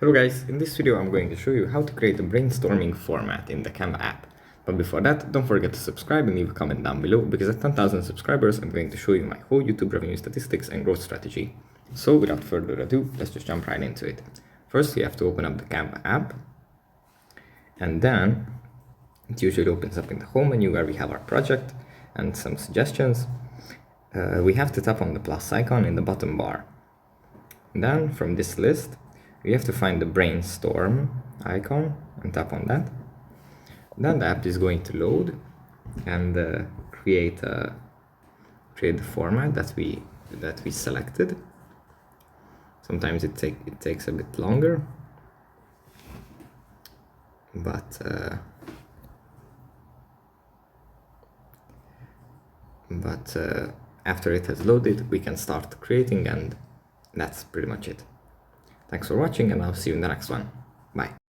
Hello guys, in this video I'm going to show you how to create a brainstorming format in the Canva app. But before that, don't forget to subscribe and leave a comment down below, because at 10,000 subscribers I'm going to show you my whole YouTube revenue statistics and growth strategy. So without further ado, let's just jump right into it. First you have to open up the Canva app, and then it usually opens up in the home menu where we have our project and some suggestions. We have to tap on the plus icon in the bottom bar. Then from this list we have to find the Brainstorm icon and tap on that. Then the app is going to load and create the format that we selected. Sometimes it takes a bit longer, but after it has loaded, we can start creating, and that's pretty much it. Thanks for watching, and I'll see you in the next one. Bye.